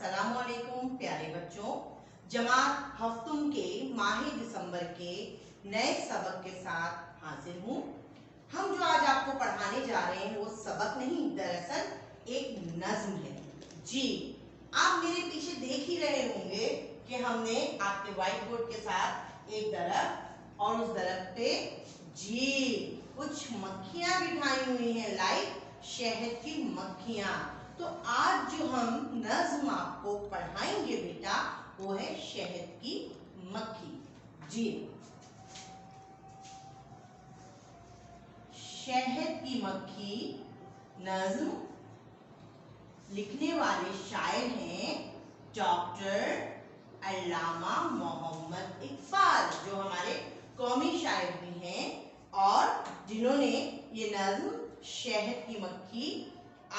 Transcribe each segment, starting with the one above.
अस्सलाम वालेकुम प्यारे बच्चों। जमात हफ्तुम के माह दिसंबर के नए सबक के साथ हाजिर हूँ। हम जो आज आपको पढ़ाने जा रहे हैं वो सबक नहीं, दरअसल एक नज्म है। जी, आप मेरे पीछे देख ही रहे होंगे कि हमने आपके व्हाइट बोर्ड के साथ एक दरख्त और उस दरख्त पे जी कुछ मक्खियां बिठाई हुई हैं, लाइक शहद की मक्खियां। तो आज जो हम नज्म आपको पढ़ाएंगे बेटा वो है शहद की मक्खी। जी, शहद की मक्खी नज्म लिखने वाले शायर हैं डॉक्टर अल्लामा मोहम्मद इकबाल, जो हमारे कौमी शायर भी हैं और जिन्होंने ये नज्म शहद की मक्खी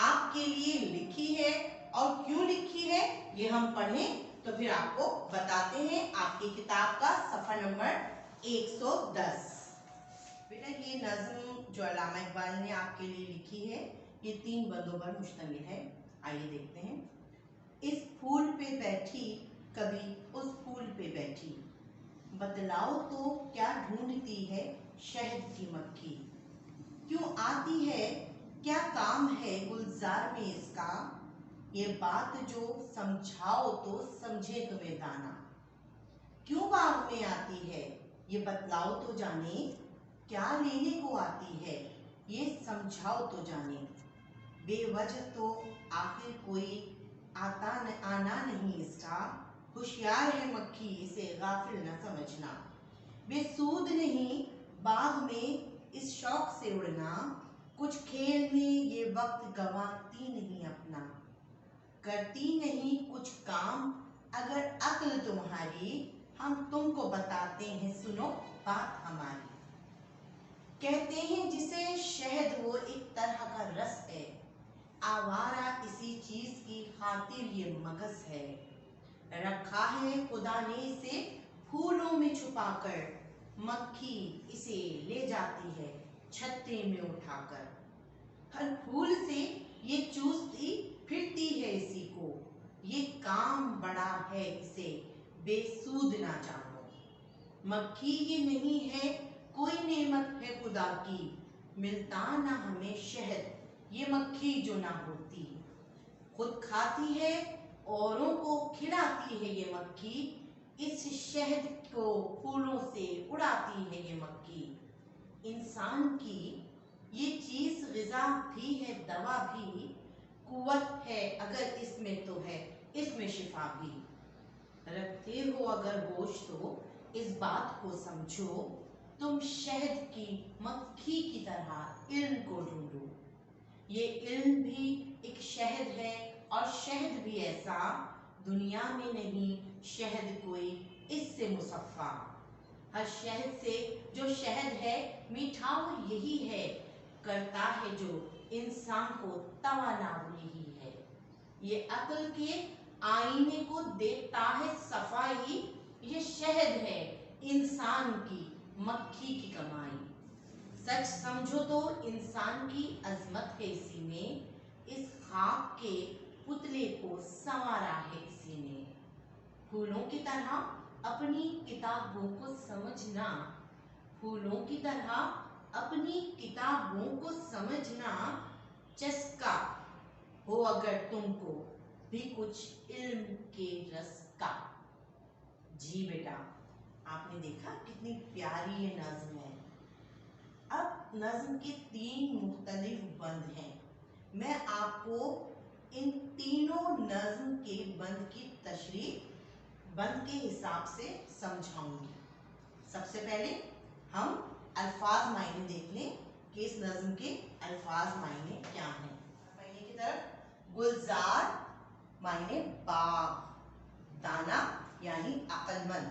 आपके लिए लिखी है। और क्यों लिखी है ये हम पढ़ें तो फिर आपको बताते हैं। आपकी किताब का सफा नंबर 110। बेटा ये नज्म जो अल्लामा इकबाल ने आपके लिए लिखी है ये 3 बंदों पर मुश्तमिल है। आइए देखते हैं। इस फूल पे बैठी कभी उस फूल पे बैठी, बतलाओ तो क्या ढूंढती है शहद की मक्खी। क्यों आती है क्या काम है गुलजार में इसका, ये बात जो समझाओ तो समझे तुम्हें दाना। क्यों बाग में आती है ये बतलाओ तो जाने, क्या लेने को आती है ये समझाओ तो जाने। बेवजह तो आखिर कोई आना नहीं इसका, होशियार है मक्खी इसे गाफिल न समझना। बेसूद नहीं बाग में इस शौक से उड़ना, कुछ खेल में ये वक्त गंवाती नहीं अपना। करती नहीं कुछ काम अगर अक्ल तुम्हारी, हम तुमको बताते हैं सुनो बात हमारी। कहते हैं जिसे शहद वो एक तरह का रस है, आवारा इसी चीज की खातिर ये मगज है। रखा है खुदा ने इसे फूलों में छुपाकर, मक्खी इसे ले जाती है छत्ते में उठाकर। हर फूल से ये चूसती फिरती है इसी को, ये काम बड़ा है इसे बेसूद ना जानो। मक्खी ये नहीं है कोई नेमत है खुदा की, मिलता ना हमें शहद ये मक्खी जो ना होती। खुद खाती है औरों को खिलाती है ये मक्खी, इस शहद को फूलों से उड़ाती है ये मक्खी। इंसान की ये चीज ग़िज़ा भी है दवा भी, कुव्वत है अगर इसमें तो है इसमें शिफा भी। रखते हो अगर होश तो इस बात को समझो, तुम शहद की मक्खी की तरह इल्म को ढूंढो। ये इल्म भी एक शहद है और शहद भी ऐसा, दुनिया में नहीं शहद कोई इससे मुसफ़्फ़ा। हर शहद से जो शहद है मीठा वो यही है, करता है जो इंसान को तवाना वो यही है। ये अक्ल के आईने को देता है सफाई, ये शहद है इंसान की मक्खी की कमाई। सच समझो तो इंसान की अजमत है इसी में, इस खाक के पुतले को संवारा है इसी ने। फूलों की तरह अपनी किताबों को समझना, फूलों की तरह अपनी किताबों को समझना। चस्का हो अगर तुमको भी कुछ इल्म के रस का। जी बेटा, आपने देखा कितनी प्यारी ये नज्म है। अब नज्म के 3 मुख्तलिफ बंद हैं। मैं आपको इन तीनों नज्म के बंद की तशरीह बंद के हिसाब से समझाऊंगी। सबसे पहले हम अल्फाज मायने देख लें कि इस नज्म के अल्फाज मायने क्या हैं। पहले की तरफ गुलजार मायने बाग, दाना यानी अक्लमंद,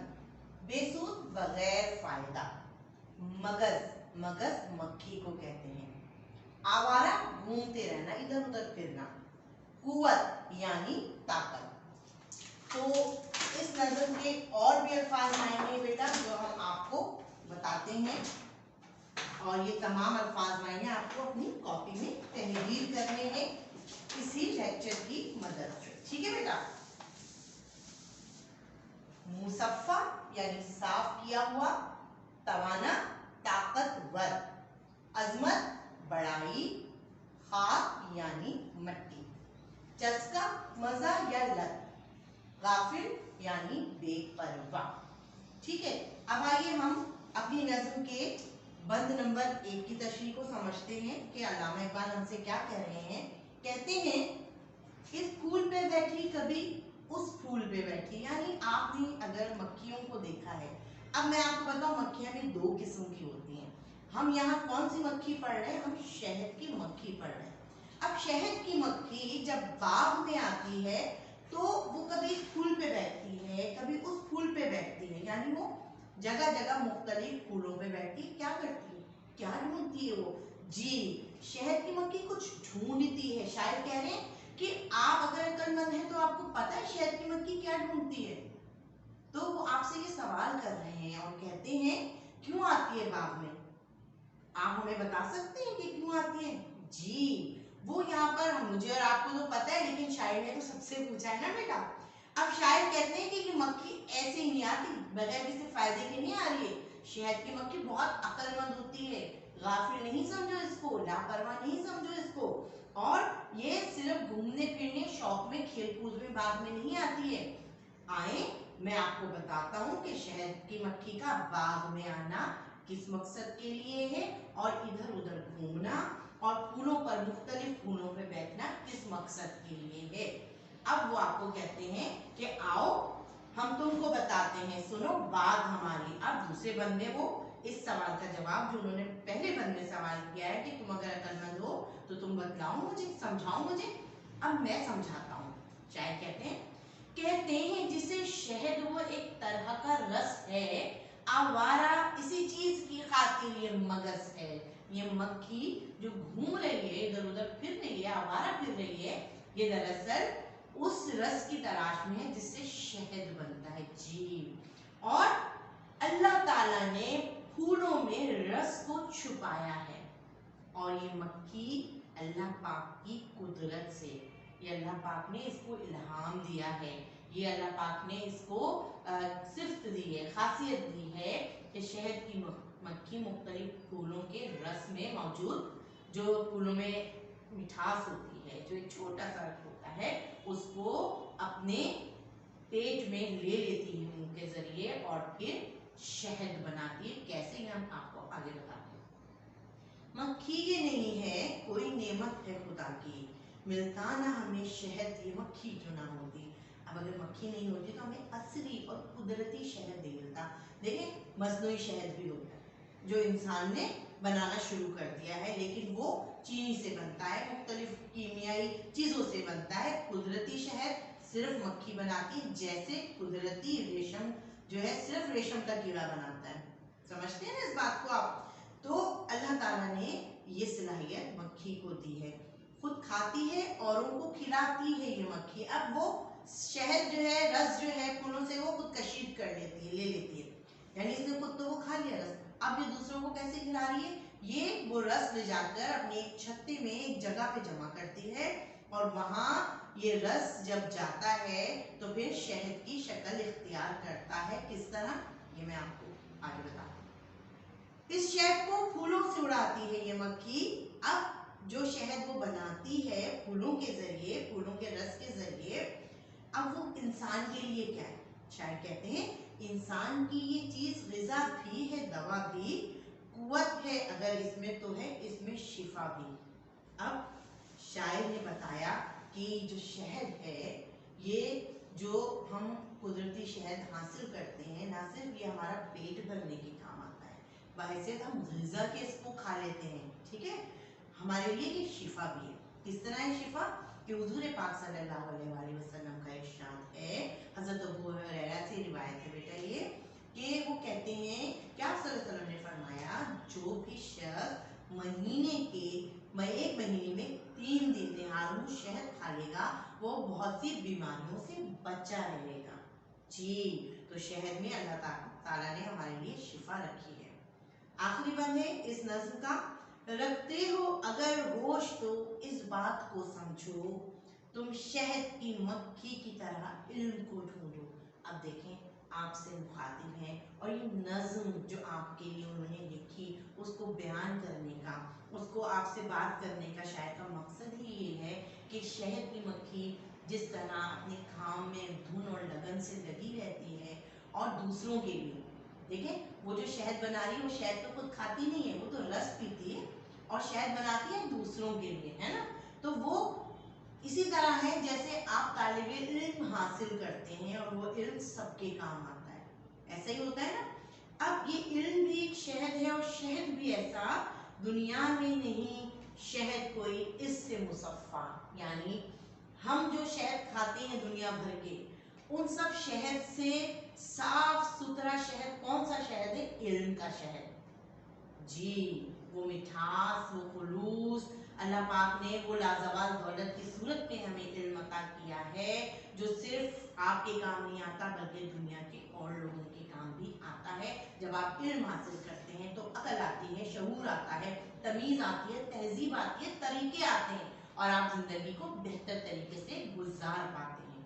बेसूद बगैर फायदा, मगज मगज मक्खी को कहते हैं, आवारा घूमते रहना इधर उधर फिरना, कुव्वत यानी ताकत। तो इस नज्म के और भी अल्फाज मायने बेटा जो हम आपको बताते हैं, और ये तमाम अल्फाज मायने आपको अपनी कॉपी में तहरीर करने हैं इसी लेक्चर की मदद से। ठीक है बेटा। मुसफ़्फ़ा यानी साफ किया हुआ, तवाना ताकतवर, अजमत बड़ाई, खाक यानी मट्टी, चस्का मजा या लत, गाफिल यानी बेपरवाह। ठीक है, अब आइए हम अपनी नज़्म के बंद नंबर 1 की तशरीह को समझते हैं कि अल्लामा इकबाल हमसे क्या कह रहे हैं। कहते हैं, इस फूल पे बैठी कभी उस फूल पे बैठी, यानी आपने अगर मक्खियों को देखा है। अब मैं आपको बताऊं, मक्खियां भी 2 किस्म की होती हैं। हम यहाँ कौन सी मक्खी पढ़ रहे हैं? हम शहद की मक्खी पढ़ रहे हैं। अब शहद की मक्खी जब बाग में आती है तो वो कभी इस फूल पे बैठती है, कभी उस फूल पे बैठती है, यानी वो जगह जगह मुख्तलिफ फूलों पे बैठती क्या करती है? क्या ढूंढती है वो? जी, शहद की मक्खी कुछ ढूंढती है। शायद कह रहे हैं कि आप अगर अक्लमंद हैं तो आपको पता है शहद की मक्खी क्या ढूंढती है। तो वो आपसे ये सवाल कर रहे हैं और कहते हैं, क्यों आती है बाग में? आप हमें बता सकते हैं कि क्यों आती है? जी, वो यहाँ पर मुझे और आपको तो पता है, लेकिन शायर ने तो सबसे पूछा है ना बेटा। अब शायर कहते हैं कि मक्खी ऐसे ही नहीं आती, बगैर किसी फायदे के नहीं आ रही है। शहद की मक्खी बहुत अक्लमंद होती है, गाफिल नहीं समझो इसको, लापरवाह नहीं समझो इसको। और ये सिर्फ घूमने फिरने शौक में खेल कूद में बाग में नहीं आती है। आए मैं आपको बताता हूँ कि शहद की मक्खी का बाग में आना किस मकसद के लिए है और इधर उधर घूमना और फूलों पर, मुख्तलिफ फूलों पर बैठना किस मकसद के लिए है। अब वो आपको कहते हैं कि आओ हम तुमको बताते हैं, सुनो बात हमारी। अब दूसरे बंदे वो इस सवाल का जवाब जो उन्होंने पहले बंदे सवाल किया है कि तुम अगर अक्लमंद हो तो तुम बतलाओ मुझे, समझाओ मुझे। अब मैं समझाता हूँ। शायद कहते हैं जिसे शहद वो एक तरह का रस है, आवारा इसी चीज की खातिर ये मगस है। ये मक्खी जो घूम रही है, इधर उधर फिर रही है, आवारा फिर रही है, ये दरअसल उस रस की तलाश में है जिससे शहद बनता है। जी, और अल्लाह ताला ने फूलों में रस को छुपाया है और ये मक्खी अल्लाह पाक की कुदरत से, ये अल्लाह पाक ने इसको इल्हाम दिया है, ये अल्लाह पाक ने इसको सिफ्त दी है, खासियत दी है कि शहद की मक्खी मुख्तलिफ फूलों के रस में मौजूद, जो फूलों में मिठास होती है, जो एक छोटा सा होता है, उसको अपने पेट में ले लेती है मुंह के जरिए और फिर शहद बनाती है। कैसे, हम आपको आगे बताते हैं। मक्खी ये नहीं है कोई नेमत है खुदा की, मिलता ना हमें शहद ये मक्खी जो ना होती। अब अगर मक्खी नहीं होती तो हमें असली और कुदरती शहद नहीं मिलता। देखें, मसनूई शहद भी होता है जो इंसान ने बनाना शुरू कर दिया है, लेकिन वो चीनी से बनता है, मुख्तलिफ कीमियाई चीज़ों से बनता है। कुदरती शहद सिर्फ मक्खी बनाती है, जैसे कुदरती रेशम जो है सिर्फ रेशम का कीड़ा बनाता है। समझते हैं ना इस बात को आप? तो अल्लाह ताला ने ये सलाहियत मक्खी को दी है, खुद खाती है, औरों को खिलाती है ये मक्खी। अब वो शहद जो है, रस जो है फूलों से वो खुद कशीद कर लेती है, ले लेती है, यानी इसने खुद तो वो खा लिया रस, अब ये दूसरों को कैसे खिला रही है? ये वो रस ले जाकर अपनी एक छत्ते में एक जगह पे जमा करती है और वहां ये रस जब जाता है तो फिर शहद की शक्ल इख्तियार करता है। किस तरह, ये मैं आपको आगे बताती हूँ। इस शहद को फूलों से उड़ाती है ये मक्खी। अब जो शहद वो बनाती है फूलों के जरिए, फूलों के रस के जरिए, अब वो इंसान के लिए क्या है? शायद कहते हैं इंसान की ये चीज ग़िज़ा भी है, दवा भी, कुव्वत है अगर इसमें तो है इसमें शिफा भी। अब शायर ने बताया कि जो शहद है, ये जो हम कुदरती शहद हासिल करते हैं, ना सिर्फ ये हमारा पेट भरने के काम आता है, बहैसियत हम ग़िज़ा के इसको खा लेते हैं, ठीक है, हमारे लिए ये शिफा भी है। किस तरह है शिफा? कि हुज़ूर पाक सल्लल्लाहु अलैहि वसल्लम का इरशाद है, हज़रत अबू हुरैरा से रिवायत है बेटा ये, कि वो कहते हैं कि आप सल्लल्लाहु अलैहि वसल्लम ने फरमाया, जो भी शख्स महीने के एक महीने में 3 दिन निहारू शहद खा लेगा वो बहुत सी बीमारियों से बचा रहेगा। जी, तो शहद में अल्लाह ताला ने हमारे लिए शिफा रखी है। आखिरी बंद है इस नज़्म का, रखते हो अगर होश तो इस बात को समझो, तुम शहद की मक्खी की तरह इल्म को ढूंढो। अब देखें, आपसे मुखातिब हैं और ये नज़्म जो आपके लिए उन्होंने लिखी उसको बयान करने का, उसको आपसे बात करने का शायर का मकसद ही ये है कि शहद की मक्खी जिस तरह अपने काम में धुन और लगन से लगी रहती है और दूसरों के लिए, देखें वो जो शहद बना रही है वो शहद तो खुद खाती नहीं है, वो तो रस पीती है और शहद बनाती है दूसरों के लिए, है ना। तो वो इसी तरह है जैसे आप तालिबे इल्म हासिल करते हैं और वो इल्म सबके काम आता है, ऐसा ही होता है ना। अब ये इल्म भी एक शहद है और शहद भी ऐसा दुनिया में नहीं, शहद कोई इससे मुसफ़ा, यानी हम जो शहद खाते हैं दुनिया भर के, उन सब शहद से साफ सुथरा शहद कौन सा शहद है? इल्म का शहद जी। वो मिठास, वो खुलूस अल्लाह पाक ने वो लाजवाब दौलत की सूरत में हमें इल्म अता किया है, जो सिर्फ आपके काम नहीं आता बल्कि दुनिया के और लोगों के काम भी आता है। जब आप इल्म हासिल करते हैं तो अकल आती है, शऊर आता है, तमीज़ आती है, तहजीब आती है, तरीके आते हैं और आप जिंदगी को बेहतर तरीके से गुजार पाते हैं।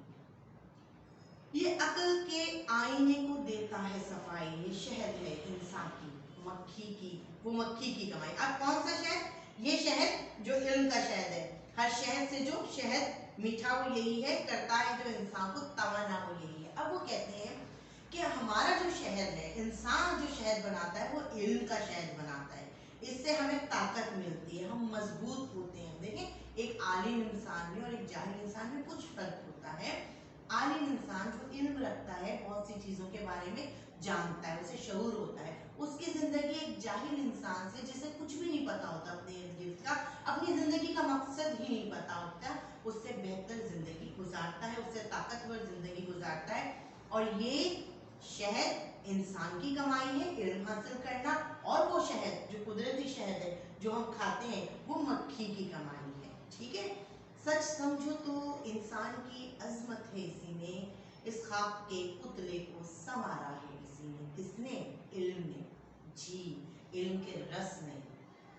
ये अकल के आईने को देता है सफाई, ये शहद है इंसान की, मक्खी की, वो मक्खी की कमाई। अब कौन सा शहद? ये शहद जो इल्म का शहद है। हर शहद से जो शहद मीठा वो यही है, करता है जो इंसान को तवाना वो यही है। अब वो कहते हैं कि हमारा जो शहद है, इंसान जो शहद बनाता है वो इल्म का शहद बनाता है, इससे हमें ताकत मिलती है, हम मजबूत होते हैं। देखें एक आलिम इंसान में और एक जाहिल इंसान में कुछ फर्क होता है। आलिम इंसान जो इल्म रखता है, बहुत सी चीज़ों के बारे में जानता है, उसे शऊर होता है, उसकी ज़िंदगी एक जाहिल इंसान से जिसे कुछ भी नहीं पता होता अपने इर्द गिर्द का, अपनी ज़िंदगी का मकसद ही नहीं पता होता, उससे बेहतर ज़िंदगी गुजारता है, उससे ताकतवर ज़िंदगी गुजारता है। और ये शहद इंसान की कमाई है, इल्म हासिल करना, और वो शहद जो कुदरती शहद है जो हम खाते हैं वो मक्खी की कमाई है। ठीक है, सच समझो तो इंसान की अजमत है इसी में, इस खाक के पुतले को संवारा है इसी ने। किसने? इल्म ने जी। इल्म के रस ने,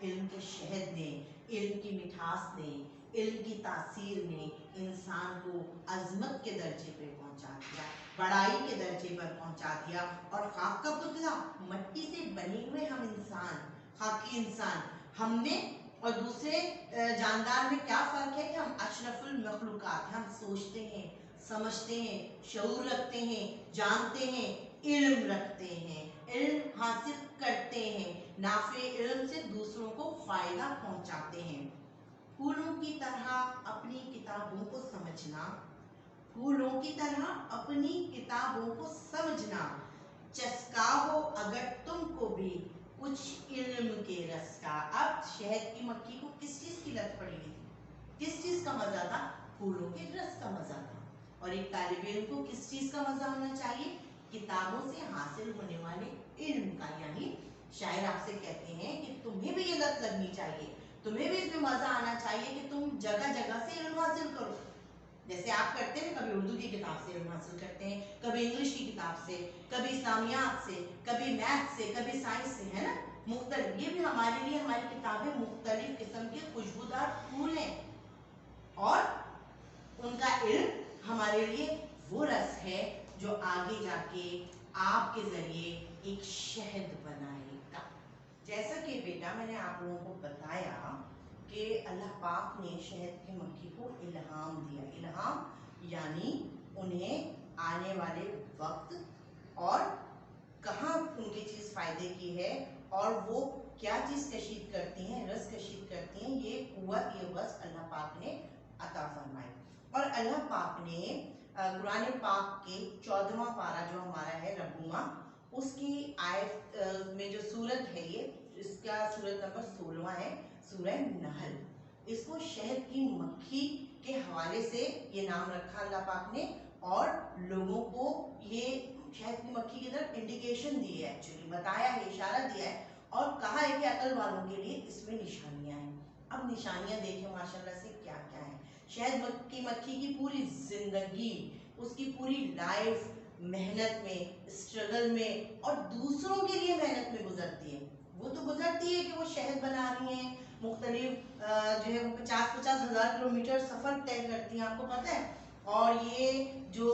इल्म के शहद ने, इल्म की मिठास ने, इल्म की तासीर ने इंसान को अजमत के दर्जे पे पहुंचा दिया, बड़ाई के दर्जे पर पहुंचा दिया। और खाक का पुतला, मट्टी से बने हुए हम इंसान, खाकी इंसान, हमने और दूसरे जानदार में क्या फ़र्क है कि हम अशरफुल मखलूकात, हम सोचते हैं, समझते हैं, शऊर रखते हैं, जानते हैं, इल्म रखते हैं, इल्म हासिल करते हैं, नाफे इल्म से दूसरों को फ़ायदा पहुंचाते हैं। फूलों की तरह अपनी किताबों को समझना, फूलों की तरह अपनी किताबों को समझना, चस्का हो अगर तुमको भी कुछ इल्म के रस का। अब शहद की मक्खी को किस चीज की लत पड़ी हुई थी? किस चीज का मजा था? फूलों के रस का मजा था। और एक तालिब इल्म को किस चीज का मजा होना चाहिए? किताबों से हासिल होने वाले इल्म का। यानी शायर आपसे कहते हैं कि तुम्हें भी ये लत लगनी चाहिए, तुम्हें भी इसमें मजा आना चाहिए कि तुम जगह जगह से इल्म हासिल करो। जैसे आप करते हैं, कभी उर्दू की किताब से इल्म हासिल करते हैं, कभी इंग्लिश की किताब से, कभी इस्लामियात से, कभी मैथ से, कभी साइंस से, है ना, मुख्तलिफ। ये भी हमारे लिए, हमारी किताबें मुख्तलिफ किस्म के खुशबूदार फूल हैं और उनका इल्म हमारे लिए वो रस है जो आगे जाके आपके जरिए एक शहद बनाएगा। जैसा कि बेटा मैंने आप लोगों को बताया कि अल्लाह पाक ने शहद की मक्खी को इल्हाम दिया। इल्हाम यानी उन्हें आने वाले वक्त और कहाँ उनकी चीज़ फ़ायदे की है और वो क्या चीज़ कशीद करती हैं, रस कशीद करती हैं, ये कुव्वत, ये बस अल्लाह पाक ने अता फरमाई। और अल्लाह पाक ने कुरान पाक के 14वां पारा जो हमारा है रब्बुमा, उसकी आयत में जो सूरत है, ये इसका सूरत नंबर 16वां है, सूरह नहल। इसको शहद की मक्खी के हवाले से ये नाम रखा अल्लाह पाक ने और लोगों को ये शहद की मक्खी की तरफ इंडिकेशन दी है, एक्चुअली बताया है, इशारा दिया है और कहा है कि अकल वालों के लिए इसमें निशानियां हैं। अब निशानियां देखें माशाल्लाह से क्या क्या है। शहद की मक्खी की पूरी जिंदगी, उसकी पूरी लाइफ मेहनत में, स्ट्रगल में और दूसरों के लिए मेहनत में गुजरती है। वो तो गुजरती है कि वो शहद बना रही हैं, मुख्तलिफ जो है वो 50-50 हज़ार किलोमीटर सफ़र तय करती हैं, आपको पता है। और ये जो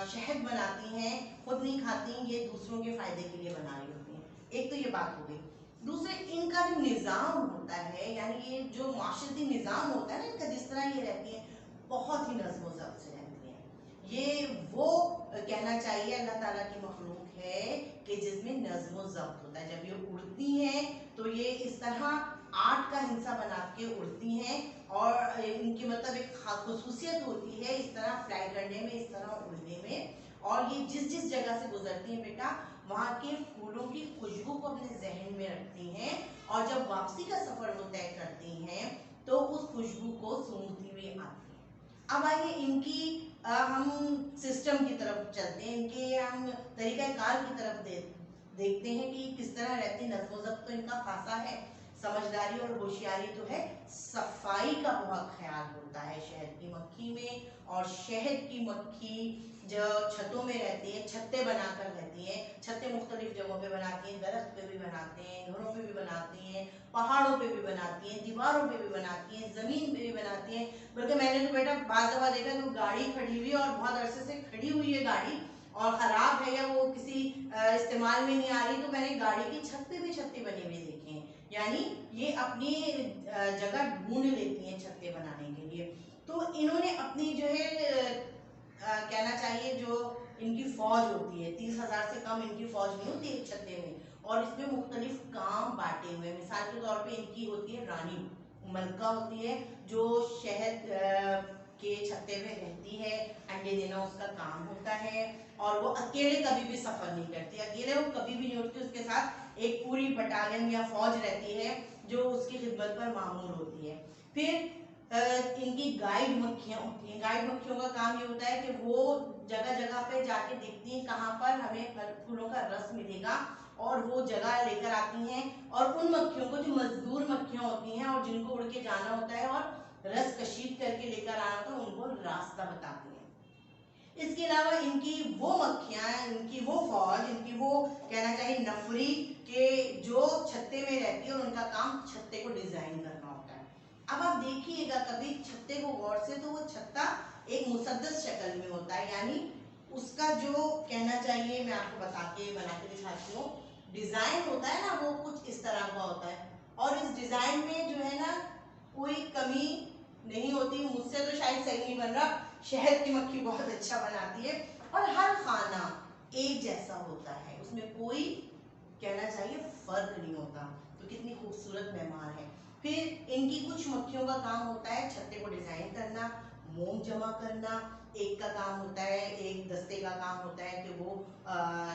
शहद बनाती हैं खुद नहीं खाती, ये दूसरों के फायदे के लिए बना रही होती हैं। एक तो ये बात हो गई। दूसरे, इनका जो निज़ाम होता है, यानी ये जो माशरती निज़ाम होता है ना इनका, जिस तरह ये रहती है, बहुत ही नज़्म व ज़ब्त से रहती हैं। ये वो कहना चाहिए अल्लाह ताला की मखलूक है कि जिसमें नज़्म व ज़ब्त होता है। जब ये उड़ती हैं तो ये इस तरह आर्ट का हिस्सा बना के उड़ती हैं, और इनकी मतलब एक खास खसूसियत होती है इस तरह फ्लाई करने में, इस तरह उड़ने में। और ये जिस जिस जगह से गुजरती हैं बेटा, वहाँ के फूलों की खुशबू को अपने जहन में रखती हैं, और जब वापसी का सफर वो तय करती हैं तो उस खुशबू को सूंघती हुई आती हैं। अब आइए इनकी हम सिस्टम की तरफ चलते हैं, इनके हम तरीक़ाकार की तरफ देखते हैं कि किस तरह रहती। नज़्म व ज़ब्त तो इनका खासा है, समझदारी और होशियारी तो है, सफाई का बहुत ख्याल होता है शहद की मक्खी में। और शहद की मक्खी जो छतों में रहती है, छत्ते बनाकर रहती हैं, छत्ते मुख्तलिफ जगहों पे बनाती हैं, दरख्त पे भी बनाते हैं, घरों पे भी बनाती हैं, पहाड़ों पे भी बनाती हैं, दीवारों पे भी बनाती हैं, ज़मीन पे भी बनाती हैं। बल्कि मैंने तो बेटा बाज़ दफ़ा देखा कि गाड़ी खड़ी हुई है और बहुत अरसे से खड़ी हुई है गाड़ी और ख़राब है या वो किसी इस्तेमाल में नहीं आ रही, तो मैंने गाड़ी की छत पे भी छत्ते बने हुए देखे हैं। यानी ये अपनी जगह ढूंढ लेती हैं छत्ते बनाने के लिए। तो इन्होंने अपनी जो है कहना चाहिए जो इनकी फौज होती है, 30,000 से कम इनकी फौज नहीं होती एक छत्ते में, और इसमें मुख्तलिफ काम बांटे हुए। मिसाल के तौर पे इनकी होती है रानी, मलका होती है जो शहद के छत्ते में रहती है, अंडे देना उसका काम होता है, और वो अकेले कभी भी सफर नहीं करती, अकेले वो कभी भी नहीं उठती, उसके साथ एक पूरी बटालियन या फौज रहती है जो उसकी खिदमत पर मामूर होती है। फिर इनकी गाइड मक्खियाँ होती हैं। गाइड मक्खियों का काम ये होता है कि वो जगह जगह पे जाके देखती हैं कहाँ पर हमें फूलों का रस मिलेगा, और वो जगह लेकर आती हैं, और उन मक्खियों को, जो मजदूर मक्खियाँ होती हैं और जिनको उड़ के जाना होता है और रस कशीद करके लेकर आना होता है, उनको रास्ता बताती हैं। इसके अलावा इनकी वो मक्खियाँ, इनकी वो फौज, इनकी वो कहना चाहिए नफरी के जो छत्ते में रहती है, और उनका काम छत्ते को डिजाइन करना होता है। अब आप देखिएगा कभी छत्ते को गौर से, तो वो छत्ता एक मुसद्दस शक्ल में होता है, यानी उसका जो कहना चाहिए, मैं आपको बना के दिखाती हूँ, डिजाइन होता है ना, वो कुछ इस तरह का होता है। और इस डिजाइन में जो है ना कोई कमी नहीं होती। मुझसे तो शायद सही नहीं बन रहा, शहद की मक्खी बहुत अच्छा बनाती है, और हर खाना एक जैसा होता है, उसमें कोई कहना चाहिए फर्क नहीं होता। तो कितनी खूबसूरत मेहमान है। फिर इनकी कुछ मक्खियों का काम होता है छत्ते को डिजाइन करना, मोम जमा करना, एक का काम होता है, एक दस्ते का काम होता है कि वो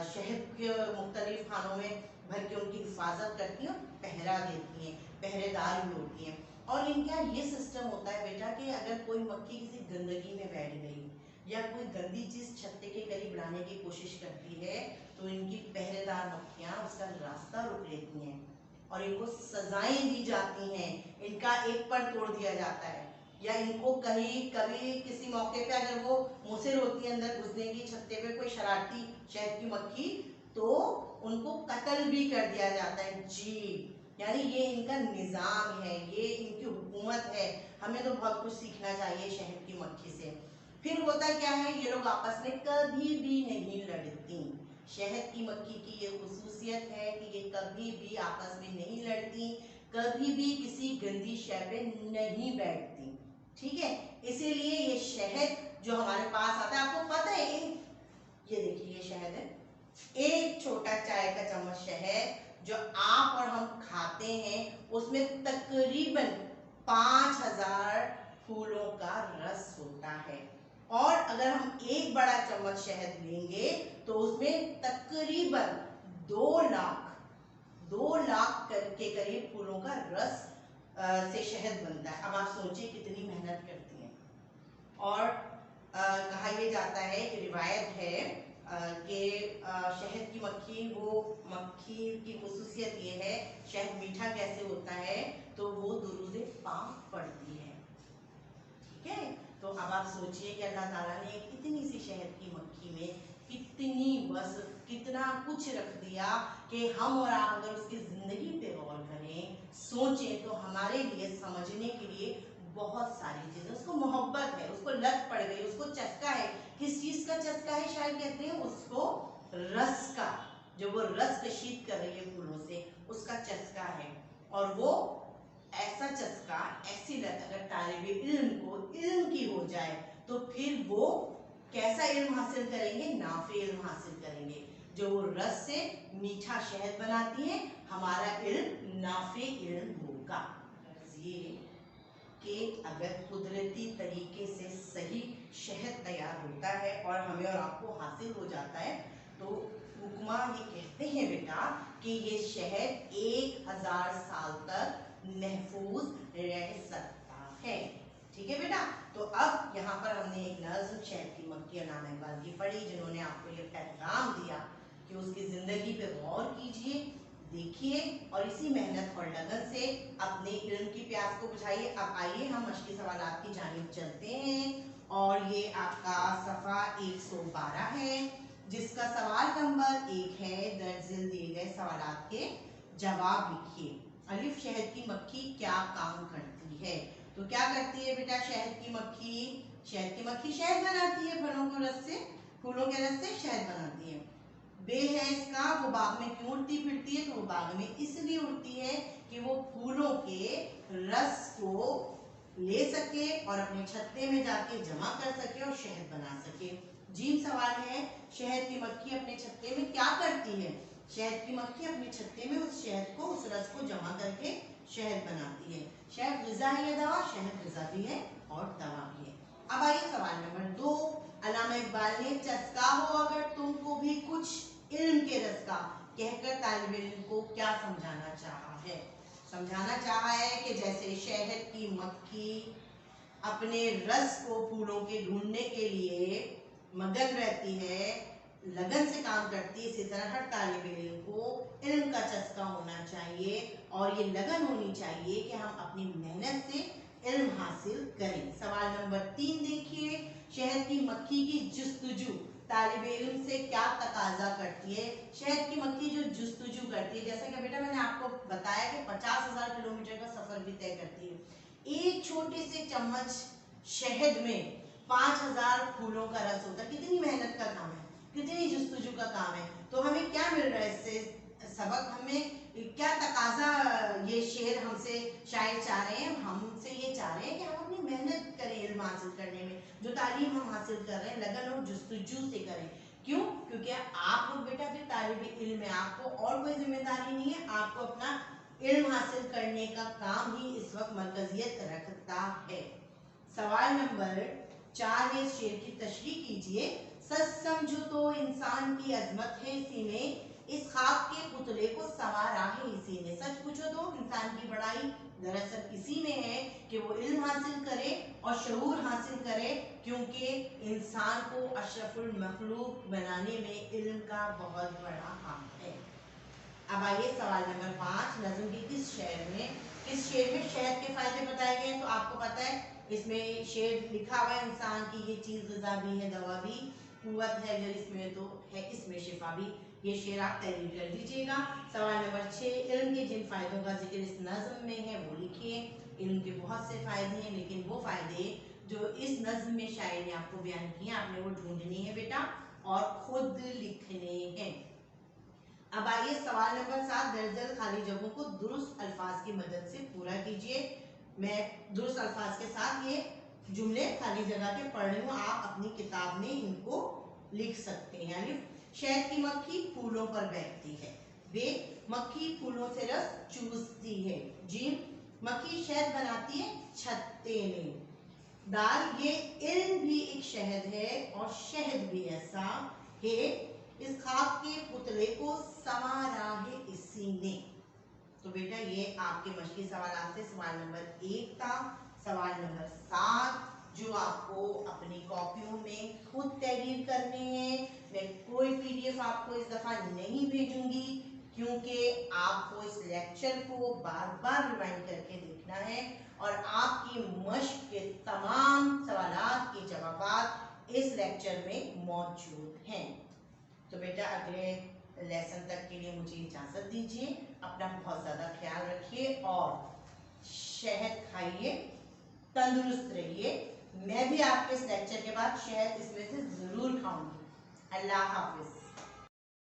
शहद के मुख्तलिफ खानों में भर के उनकी हिफाजत करती हैं, पहरा देती हैं, पहरेदार भी होती हैं। और इनका ये सिस्टम होता है बेटा कि अगर कोई मक्खी किसी गंदगी में बैठ गई या कोई गंदी चीज छत्ते के करीब लाने की कोशिश करती है, तो इनकी पहरेदार मक्खियां उसका रास्ता रोक लेती हैं, और इनको सजाएं दी जाती हैं। इनका एक पर तोड़ दिया जाता है, या इनको कहीं कभी किसी मौके पे अगर वो मुसिर होती है अंदर घुसने की छत्ते पे कोई शरारती शहद की मक्खी, तो उनको कत्ल भी कर दिया जाता है। जी, यानी ये इनका निज़ाम है, ये इनकी हुकूमत है। हमें तो बहुत कुछ सीखना चाहिए शहद की मक्खी से। फिर होता क्या है, ये लोग आपस में कभी भी नहीं लड़ती। शहद की मक्खी की ये खुसूसियत है कि ये कभी भी आपस में नहीं लड़ती, कभी भी किसी गंदी शय पे नहीं बैठती, ठीक है। इसीलिए ये शहद जो हमारे पास आता है, आपको पता है, ये देखिए ये शहद है, एक छोटा चाय का चम्मच शहद जो आप और हम खाते हैं, उसमें तकरीबन 5000 फूलों का रस होता है। और अगर हम एक बड़ा चम्मच शहद लेंगे तो उसमें तकरीबन 2 लाख के करीब फूलों का रस से शहद बनता है। अब आप सोचिए कितनी मेहनत करती हैं। और कहा यह जाता है कि रिवायत है कि शहद की मक्खी, वो मक्खी की खुसूसियत ये है, शहद मीठा कैसे होता है, तो वो दुरूदे पाक पड़ती है, ठीक है। तो अब आप सोचिए कि अल्लाह ताला ने कितनी सी शहद की मक्खी में कितनी बस कितना कुछ रख दिया कि हम और आप अगर उसकी ज़िंदगी पे गौर करें, सोचें, तो हमारे लिए समझने के लिए बहुत सारी चीज़ें। उसको मोहब्बत है, उसको लत पड़ गई, उसको चस्का है। किस चीज़ का चस्का है? शायद कहते हैं उसको रस का, जो वो रस कशीद कर रही है फूलों से, उसका चस्का है। और वो ऐसा चस्का, ऐसी लत अगर तालिबे इल्म को इल्म की हो जाए तो फिर वो कैसा इल्म हासिल करेंगे? नाफे इल्म हासिल करेंगे। जो वो रस से मीठा शहद बनाती है, हमारा इल्म नाफे इल्म होगा। ये कि अगर कुदरती तरीके से सही शहद तैयार होता है और हमें और आपको हासिल हो जाता है, तो हुक्मा ये कहते हैं बेटा कि ये शहद 1000 साल तक महफूज रह सकता है। ठीक है बेटा। तो अब यहाँ पर हमने एक नज़्म शहद की मक्खी अल्लामा इकबाल की पढ़ी, जिन्होंने आपको ये पैगाम दिया कि उसकी ज़िंदगी पे गौर कीजिए, देखिए और इसी मेहनत और लगन से अपने इल्म की प्यास को बुझाइए। अब आइए हम मश्की सवालात की जानिब चलते हैं, और ये आपका सफ़ा 112 है, जिसका सवाल नंबर 1 है। दर्जिल दिए गए सवालात के जवाब लिखिए। अलिफ, शहद की मक्खी क्या काम करती है? तो क्या करती है बेटा शहद की मक्खी? शहद की मक्खी शहद बनाती है, फलों के रस से, फूलों के रस से शहद बनाती है। बे है इसका, वो बाग में क्यों उड़ती फिरती है? तो वो बाग में इसलिए उड़ती है कि वो फूलों के रस को ले सके और अपने छत्ते में जाके जमा कर सके और शहद बना सके। जीम सवाल है, शहद की मक्खी अपने छत्ते में क्या करती है? शहद की मक्खी अपने छत्ते में उस शहद को, उस रस को जमा करके शहद बनाती है। शहद ग़िज़ा है या दवा? शहद ग़िज़ा भी है और दवा भी है। अब आइए सवाल नंबर 2। अल्लामा इकबाल ने चस्का हो अगर तुमको भी कुछ इल्म के रस का कहकर तालिब इल्म को क्या समझाना चाहा है? समझाना चाहा है कि जैसे शहद की मक्खी अपने रस को फूलों के ढूंढने के लिए मगन रहती है, लगन से काम करती है, इसी तरह हर तालिब इल्म को इल्म का चस्का होना चाहिए और ये लगन होनी चाहिए कि हम अपनी मेहनत से इल्म हासिल करें। सवाल नंबर 3 देखिए, शहद की मक्खी की जुस्तजू तालिब इल्म से क्या तकाजा करती है? शहद की मक्खी जो जुस्तजू करती है, जैसा कि बेटा मैंने आपको बताया कि 50,000 किलोमीटर का सफर भी तय करती है। एक छोटे से चम्मच शहद में 5000 फूलों का रस होता है। कितनी मेहनत का काम है, कितनी जुस्तजू का काम है। तो हमें क्या मिल रहा है इससे सबक? हमें क्या तकाजा ये शेर हमसे शायर चाह रहे हैं? हमसे ये चाह रहे हैं कि हम अपनी मेहनत करें इल्म हासिल करने में, जो तालीम हम हासिल कर रहे हैं लगन और जुस्तजू से करें। क्यों? क्योंकि आप लोग बेटा फिर तालिब इल्म है, आपको और कोई जिम्मेदारी नहीं है, आपको अपना इल्म हासिल करने का काम ही इस वक्त मरकजियत रखता है। सवाल नंबर 4 है, शेर की तशरीह कीजिए। सच समझो तो इंसान की अजमत है इसी में, इस खाक के पुतले को संवारा है इसी ने। सच पूछो तो इंसान की बड़ाई दरअसल इसी में है कि वो इल्म हासिल करे और शऊर हासिल करे, क्योंकि इंसान को अशरफुल मखलूक बनाने में इल्म का बहुत बड़ा हाथ है। अब आइए सवाल नंबर 5, नज़्म के किस शेर में शहद के फायदे बताए गए हैं? तो आपको पता है इसमें शेर लिखा हुआ है, इंसान की ये चीज़ ग़िज़ा भी है, दवा भी, कुव्वत है अगर इसमें तो है इसमें शिफा भी। ये शेर आप तहरीर कर दीजिएगा। सवाल नंबर 6, इल्म के जिन फ़ायदों का जिक्र इस नज़्म में है वो लिखिए। इल्म के बहुत से फ़ायदे हैं, लेकिन वो फ़ायदे जो इस नज़्म में शायर ने आपको बयान किए आपने वो ढूंढने हैं बेटा और खुद लिखने हैं। अब आइए सवाल नंबर 7, दर्जल खाली जगहों को दुरुस्त अल्फाज की मदद से पूरा कीजिए। मैं दुरुस्त अल्फाज के साथ ये जुमले खाली जगह के पढ़ रही हूँ, आप अपनी किताब में इनको लिख सकते हैं। अलिफ, शहद की मक्खी फूलों पर बैठती है। बे, मक्खी फूलों से रस चूसती है। जीम, मक्खी शहद बनाती है छत्ते में। दाल, ये इल्म भी एक शहद है और शहद भी ऐसा है, इस खाक के पुतले को संवारा है इसी ने। तो बेटा ये आपके मश्की सवाल से सवाल नंबर 1 था। सवाल नंबर 7 जो आपको अपनी कॉपियों में खुद तहरीर करने हैं। मैं कोई पीडीएफ आपको इस दफ़ा नहीं भेजूंगी, क्योंकि आपको इस लेक्चर को बार बार रिवाइंड करके देखना है और आपकी मश्क के तमाम सवालात के जवाब इस लेक्चर में मौजूद हैं। तो बेटा अगले लेसन तक के लिए मुझे इजाज़त दीजिए। अपना बहुत ज़्यादा ख्याल रखिए और शहद खाइए, तंदुरुस्त रहिए। मैं भी आपके इस लेक्चर के बाद शहद इसमें से ज़रूर खाऊंगी। अल्लाह हाफिज़।